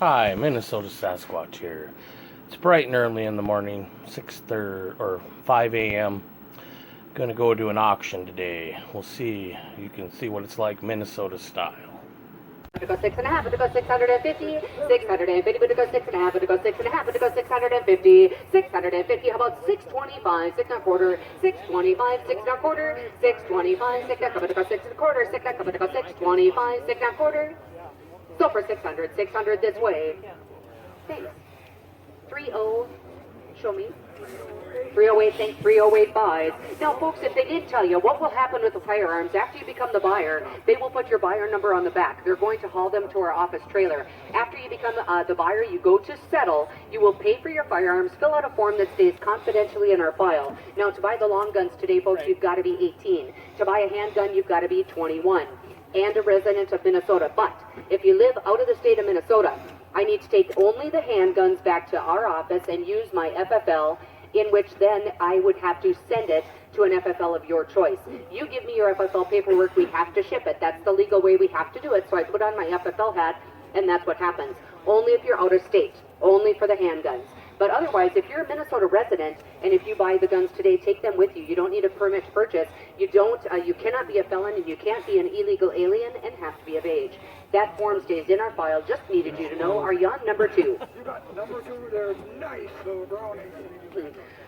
Hi, Minnesota Sasquatch here. It's bright and early in the morning, 6:30 or 5 a.m. Gonna go to an auction today. We'll see. You can see what it's like Minnesota style. To go 6.5, to go 650, 650, to go 6.5, to go 6.5, to go 650, 650. How about 625, 6.25, 625, 6.25, 625, 6.25, to go 6.25, 6.25, to go 625, 6.25. So for 600, 600 this way. Thanks. 30, show me. 308, thanks, 308 buys. Now, folks, if they did tell you what will happen with the firearms after you become the buyer, they will put your buyer number on the back. They're going to haul them to our office trailer. After you become the buyer, you go to settle. You will pay for your firearms, fill out a form that stays confidentially in our file. Now, to buy the long guns today, folks, you've got to be 18. To buy a handgun, you've got to be 21 and a resident of Minnesota. But if you live out of the state of Minnesota, I need to take only the handguns back to our office and use my FFL, in which then I would have to send it to an FFL of your choice. You give me your FFL paperwork, we have to ship it. That's the legal way we have to do it. So I put on my FFL hat, and that's what happens. Only if you're out of state, only for the handguns. But otherwise, if you're a Minnesota resident, and if you buy the guns today, take them with you. You don't need a permit to purchase. You cannot be a felon, and you can't be an illegal alien and have to be of age. That form stays in our file. Just needed you to know. Are you on number 2? You got number 2 there. Nice little Browning.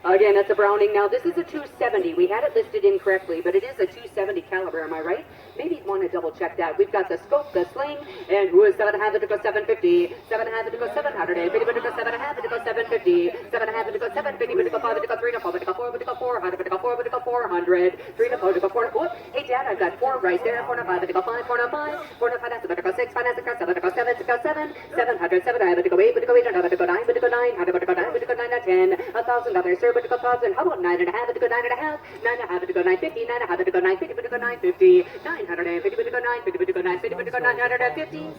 Again, that's a Browning. Now, this is a 270. We had it listed incorrectly, but it is a 270 caliber. Am I right? Maybe you'd want to double check that. We've got the scope, the sling, and who is 7.5 to go 750, 7.5 to go 700, 50 to go 7.5 to go 750, 7.5 to go 750, to go 5 to go 3 to 4 to go 4 to go 400 to go 4 to go 400, 3 to 4 to go 4. Oh, hey, Dad, I've got 4 right there. 4 to 5 to go 5, 4 to 5, 4 to 5 to go 6, 5 to go 7 to go 7 to go 7, 700, 7 to go 8 to go 8, 9 to go 9 to go 9, 100 to go 9 to go 9 to 10, $1,000, sir, to go 1,000. How about 9.5 to go 9.5, 9.5 to go 950, 9.5 to go 950 to go 950, 950 to go 950 to go 950 to go 950.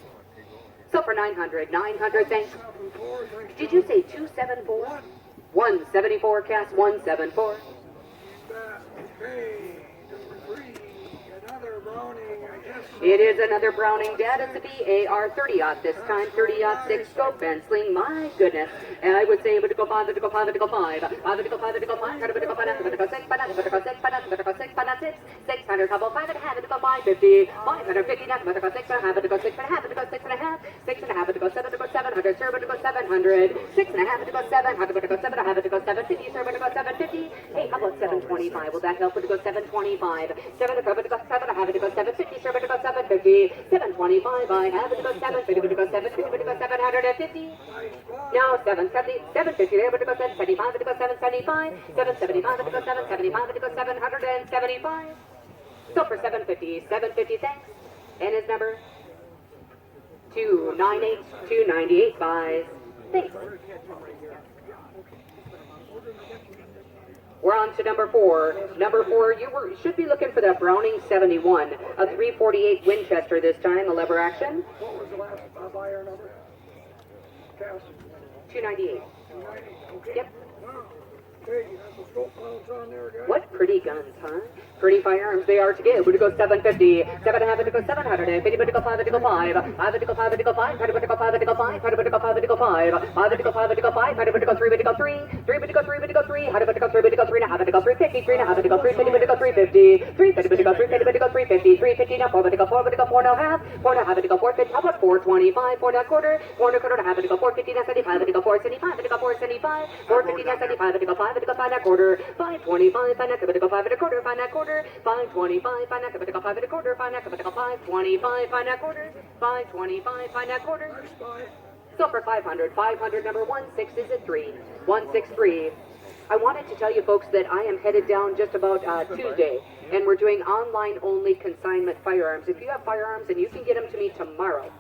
So for 900, 900, thanks. Did you say 274? 174, cast 174. Okay, number 3, another Browning, I guess. It is another Browning, Dad. It's a BAR 30-aught this time, 30-06 scope and sling. My goodness. And I would say, to go 5, to go 5, to go 5, 5 to go 5, to go 5, to go 5, to go 5, to go 6, 5 to go 6, 5 to go 6, 5 to 6, 600, couple 5.5 to go 550, 550, to go 6.5 to go 6.5 to go 6.5, 6.5 to go 7 to go 700, sir, to go 700, 6.5 to go 700, to go 7.5 to go 750, sir, to go 750. Hey, how about 725? Will that help? To go 725, 7 to go 7.5 to go 750, sir, to go 750, 725. I have it to go 750, to go 750, to go 750. Now 770, 750 there, but to go 775, to go 775, 775, to go 775, to go 775. So for 750, 750, thanks. And his number 298, 298 buys. Thanks. We're on to number 4. Number 4, you should be looking for that Browning 71, a 348 Winchester this time, a lever action. What was the last buyer number? Cast. 298. 290. Okay. Yep. Wow. Okay, you have the scope mounts on there, guys. What pretty guns, huh? Pretty firearms they are to give. Would go 750, 7.5 to go 700, 50 to go 5 to go 5, 5 to go 5 to go 5, 5 to go 5 to go 5, 5 to go 5 to go 5, 5 to go 5 to go 5, 5 to go 3 to go 3, 3 to go 3 to go 3, 5 to go 3 to go 3, 1/2 to go 350, 3.5 to go 350 to go 350, 350 to go 350 to go 350, 350 now 4 to go 4 to go 4.5, 4.5 to go 450. How about 425, 4.25, 4.25 to go 450 now 75 to go 475 to go 475, 450 now 75 to go 5 to go 5.25, 525 to go 5 1/4, 5.25, 525 to go 5 1/4, 525 525 5.25. So for 500, 500 number 16 is at 3, 163. I wanted to tell you folks that I am headed down just about Tuesday, and we're doing online only consignment firearms. If you have firearms and you can get them to me tomorrow,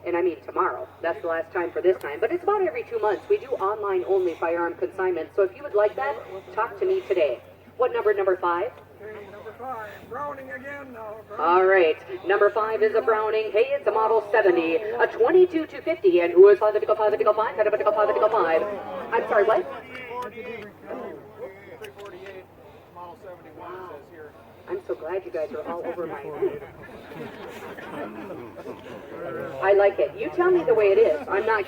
and I mean tomorrow, that's the last time for this time, but it's about every 2 months. We do online only firearm consignment, so if you would like that, talk to me today. What number 5? Okay, number 5. Browning again now. All right, number 5 is a Browning. Hey, it's a Model 70, a 22 250, and who is 5 to go 5 to go 5, 5 to go 5 to go 5. I'm sorry, what? 348, Model 71 says here. I'm so glad you guys are all over my. I like it. You tell me the way it is. I'm not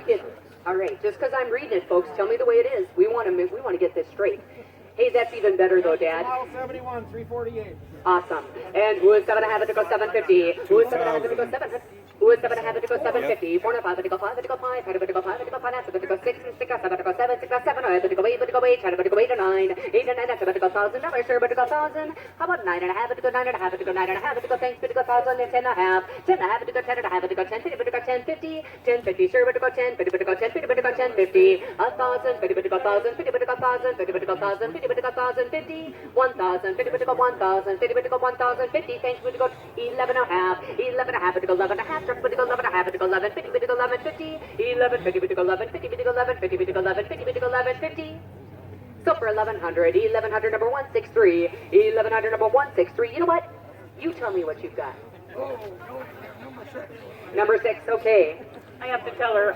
kidding. All right, just because I'm reading it, folks, tell me the way it is. We want to get this straight. Hey, that's even better though, Dad. Mile 71, 348. Awesome. And who is 7.5 to go 750? Who is 7.5 to go 750? Who is 7.5 to go 750? 4.5 to go 5 to go 5, 5 to go 5 to go 5, 7 to go 6, 6 to go 7 to go 7, 6 to go 7, 8 to go 8, 7 to go 8, 10 to go 8 to 9, 8 to 9, 7 to go 1,000, $7 to go 1,000. How about 9.5 to go 9.5 to go 9.5 to go thanks to go 1,000 and 10.5, 10.5 to go 10.5 to go 10, 50 to go 1050, 1050, sure to go 10, 50 to go 10, 50 to go 1050, 1,000, 50 to go 1,000, 50 to go 1,000, 50 to go 1,000, 50 to go 1,050, 1,000, 50 to go 1,000, 50 to go 1,050, thanks to go 11.5, 11.5 to go 11.5, to go 11.5 to go 11, 50 to go 1150, 11, 50 to go 11, 50 to go 11, 50 to go 11, 50 to go 1150. So for 1100, 1100 number 163, 1100 number 163. You know what? You tell me what you've got. Oh, no, number 6. Number 6, okay. I have to tell her,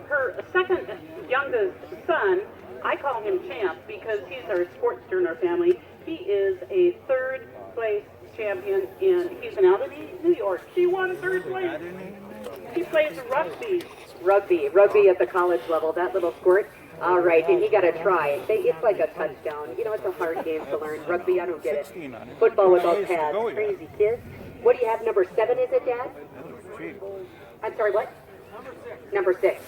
her second youngest son, I call him Champ because he's our sportster in our family. He is a third place champion he's in Albany, New York. He won third place. He plays rugby. Rugby at the college level, that little squirt. All right, and he got a try. It's like a touchdown. You know, it's a hard game to learn. Rugby, I don't get it. Football without pads. Crazy kids. What do you have, number 7, is it, Dad? I'm sorry, what? Number 6.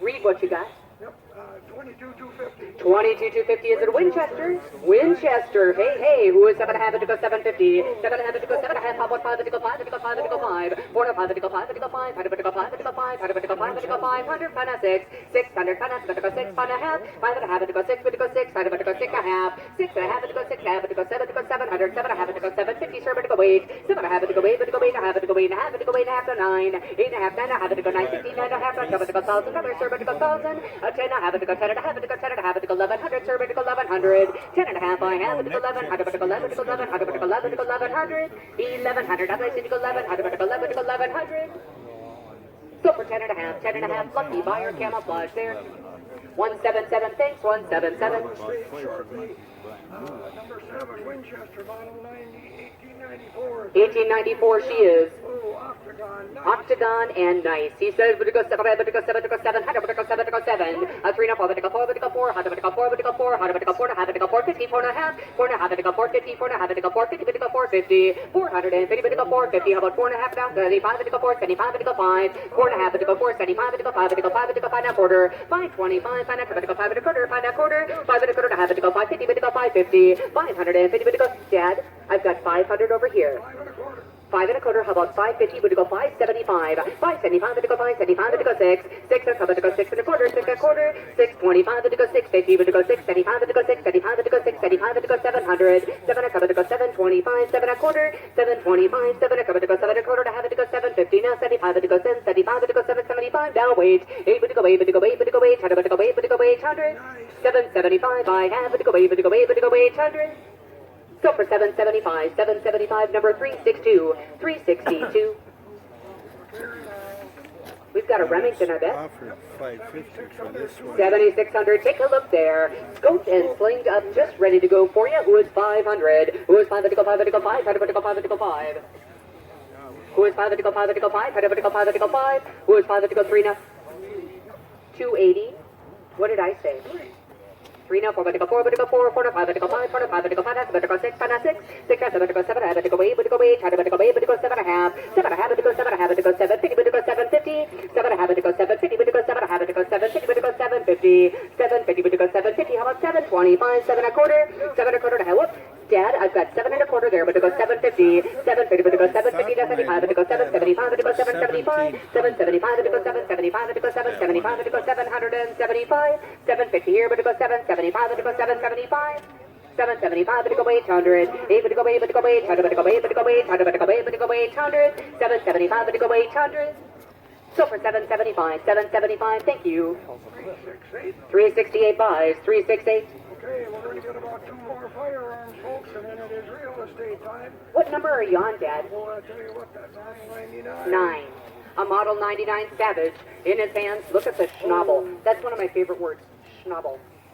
Read what you got. Yep, 22,250. 22,250 is it Winchester? Winchester. Hey, who is 7.5 to go 750? 7.5 to go 7.5. How about 5 to go 5 to go 5 to go 5? 4.5 to go 5 to go 5. 5 to go 5 to go 5. 5 to go 5 to go 5. 100 5 6. 600 5 to go 6 5.5. 5.5 to go 6 to go 6. 5 to go 6.5. 6.5 to go 6.5 to go 7 to go 700. 7.5 to go 750. 7 to go 8. 7.5 to go 8 to go 8.5 to go 8.5 to go 8.5 to 9. 8.5 9.5 to go 950. 9.5 to go 1,000. 7 to go 1,000. 10.5 to go 10.5 to go 10.5 to go 1,100. 7 to go 1,100. 10.5 I have to go 11. 100 to go 11 to go 11. 100 to go 11 to go 1,100. 1,100. I say to go 11. 100 to go 11 to go 1,100. So for 10.5. 10.5. Lucky buyer camouflage there. 177. Thanks. 177. Number 7, Winchester, model 90, 1894. 1894 she is. Oh, Octagon, nice. Octagon and nice. He says, but to go 7, but to go 7, to go 7, 100, but to go 7, to go 7. 3 and 4, but to go 4, but to go 4, 100, but to go 4, but to go 4, 100, but to go 4, 1/2, but to go 450, 4.5, 4.5, but to go 450, 4.5, but to go 450, but to go 450, 450, but to go 450. How about 4.5 down 75, but to go 475, but to go 5, 4.5, but to go 475, but to go 5, but to go 5, but to go 5 and a quarter, 525, 5 and a quarter, but to go 5 and a quarter, 5 and a quarter, 5 and a quarter, 1/2, but to go 550, but to go 550, 550, but to go. Dad, I've got 500 over here. 5 and a quarter, how about 550, but to go 575, 575, but to go 575, but to go 6, 6 and a quarter, but to go 6 and a quarter, 6 and a quarter, 625, but to go 650, but to go 675, but to go 675, but to go 675, but to go 700, 7 and a quarter, but to go 725, 7 and a quarter, 725, 7 and a quarter, but to go 7 and a quarter, to have it to go 750, now 75, but to go 775, but to go 775, now wait, 8, but to go 8, but to go 8, but to go 800, but to go 8, but to go 800, 775, I have, but to go 8, but to go 8, but to go 800. So for 775, number 362, 362. We've got a Remington, I bet. Offered 550 for this one. 7,600. Take a look there. Scoped and slinged up, just ready to go for you. Who is 500? Who is 5 to go 5 to go 5? 5 to go 5 to go 5. Who is 5 to go 5 to go 5? 5 to go 5 to go 5. Who is 5 to go 3 now? 280. What did I say? 3 now, 4 to go 4, but to go 4, 4 to 5, but to go 5, 4 to 5, but to go 5, but to go 6, 5 to 6, 6 to 7, to go 7, but to go 8, but to go 8, but to go 8, but to go 7.5, 7.5, but to go 7.5, but to go 750, but to go 750, 7.5, but to go 750, but to go 7.5, but to go 750, but to go 750, 750, but to go 750. How about 725, 7 and a quarter, 7 and a quarter to whoop. Dad, I've got 7 and a quarter there, but to go 750, 750, but to go 750 to 75, but to go 775, but to go 775, 775, but to go 775, but to go 775, but to go 775, 750 here, but to go 775, but to go 775. 775, but to go 800, 8 but to go 8, but to go 800, but to go 8, but to go 800, but to go 8, but to go 800, 775, but to go 800. So for 775, thank you. 368 buys, 368. Okay, we're going to get about 2 more firearms, folks, and then it is real estate time. What number are you on, Dad? Well, I'll tell you what, that's model 99. 9. A model 99 Savage in his hands. Look at the schnabel. That's one of my favorite words, schnabel.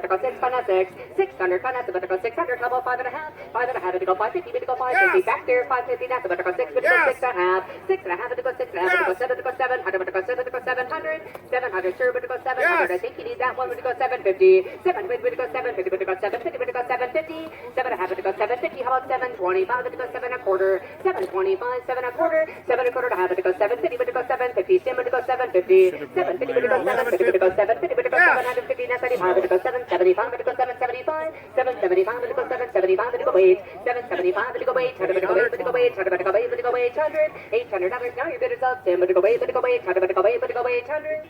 but to go 6, find out 6, 600, find out, but to go 600, how about 5 and a half, 5 and a half, but to go 550, but to go 550, back there, 550, that's but to go 6, but to go 6 and a half, 6 and a half, but to go 6 and a half, but to go 7, but to go 700, but to go 7, but to go 700, 700, sure, but to go 700, I think you need that one, but to go 750, 750, but to go 750, but to go 750, but to go 750, 7 and a half, but to go 750, how about 725, but to go 7 and a quarter, 725, 7 and a quarter, 7 and a quarter to have, but to go 750, but to go 750, sim, but to go 750, 750, but to go 750, but to go 750, but to go 750, now 75, but to go 775, but to go 775, 775, but to go 775, but to go 8, 775, but to go 800, but to go 8, but to go 800, but to go 8, but to go 800, 800 dollars, now you're good as up, sim, but to go 8, but to go 800, but to go 8, but to go 800.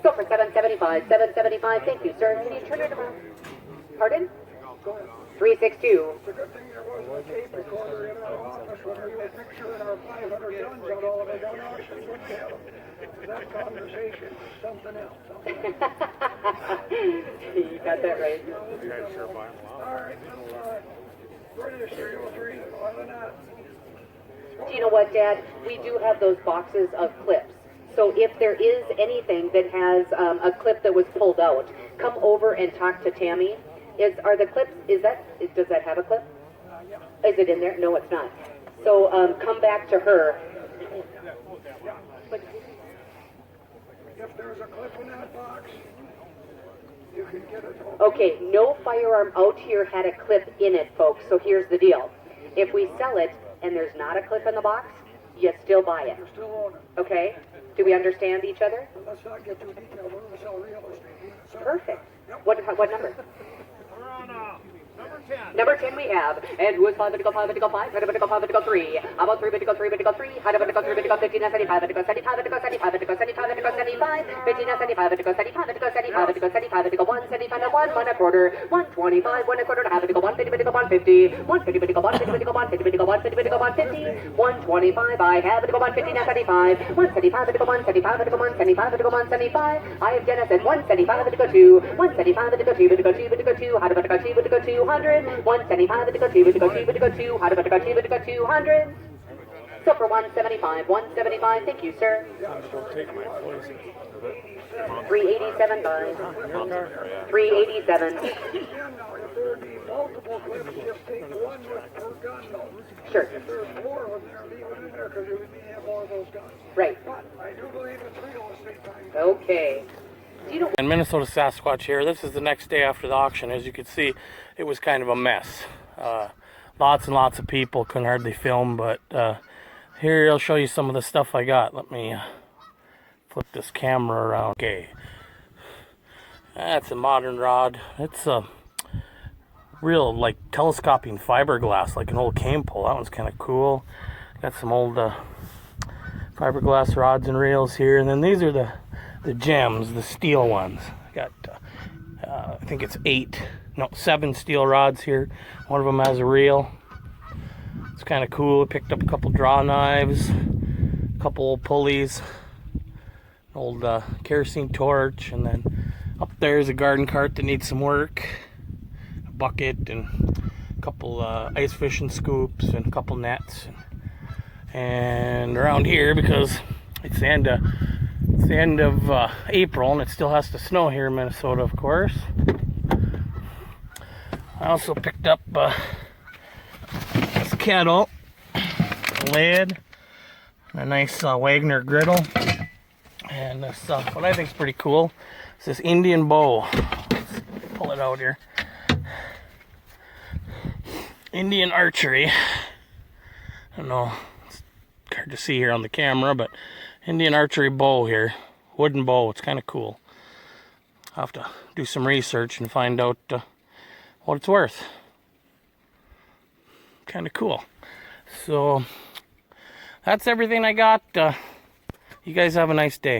So for 775, 775, thank you, sir. Can you turn it around? Pardon? 362. It's a good thing there was a tape recorder in our office when we were picturing our 500 guns out all over gun auctions. Wouldn't have them. That conversation was something else. You got that right. All right, British 303, other than that. Do you know what, Dad? We do have those boxes of clips. So if there is anything that has a clip that was pulled out, come over and talk to Tammy. Are the clips, does that have a clip? Is it in there? No, it's not. So come back to her. If there's a clip in that box, you can get it. Okay, no firearm out here had a clip in it, folks. So here's the deal. If we sell it and there's not a clip in the box, you still buy it. You still own it. Okay? Do we understand each other? Let's not get too detailed. We're going to sell real estate. So, Perfect. What number? we're on number 10. Number 10 we have. And who is 5, but to go 5, but to go 5, but to go 5, but to go 3. How about 3, but to go 3, but to go 3? How about to go 3, but to go 15, 75, but to go 75, but to go 75, but to go 75, but to go 75, 15, 75, but to go 75, but to go 75, but to go 75, but to go 1, 75, 1, 1 a quarter, 125, 1 a quarter to have it to go 150, but to go 150, 150, but to go 150, but to go 150, but to go 150, but to go 150, 125, I have it to go 150, now 75, 175, but to go 175, but to go 175, but to go 175, I have Jenna said 175, but to go 2, 175, but to go 2, but to go 2, but to go 2, how about to go 2, but to go 200, 175, but to go 2, but to go 2, but to go 2, how about to go 2, but to go 200. So for 175, 175, thank you, sir. 387 by 387. Again, now, if there be multiple clips, just take one with per gun, though. Sure. If there's 4 of them there, leave it in there because we may have more of those guns. Right. But I do believe it's real estate time. Okay. Do you know? And Minnesota Sasquatch here. This is the next day after the auction. As you can see, it was kind of a mess. Lots and lots of people, couldn't hardly film, but here I'll show you some of the stuff I got. Let me flip this camera around. Okay, that's a modern rod. It's a real, like, telescoping fiberglass, like an old cane pole. That one's kind of cool. Got some old fiberglass rods and reels here, and then these are the gems, the steel ones. Got I think it's 7 steel rods here. One of them has a reel. It's kind of cool. Picked up a couple draw knives, a couple old pulleys, an old kerosene torch, and then up there's a garden cart that needs some work, a bucket, and a couple ice fishing scoops, and a couple nets. And around here, because it's the end of April and it still has to snow here in Minnesota, of course. I also picked up this kettle, a lid, and a nice Wagner griddle, and this what I think is pretty cool. It's this Indian bow. Let's pull it out here. Indian archery. I don't know, it's hard to see here on the camera, but Indian archery bow here, wooden bow. It's kind of cool. I'll have to do some research and find out what it's worth. Kind of cool. So that's everything I got. You guys have a nice day.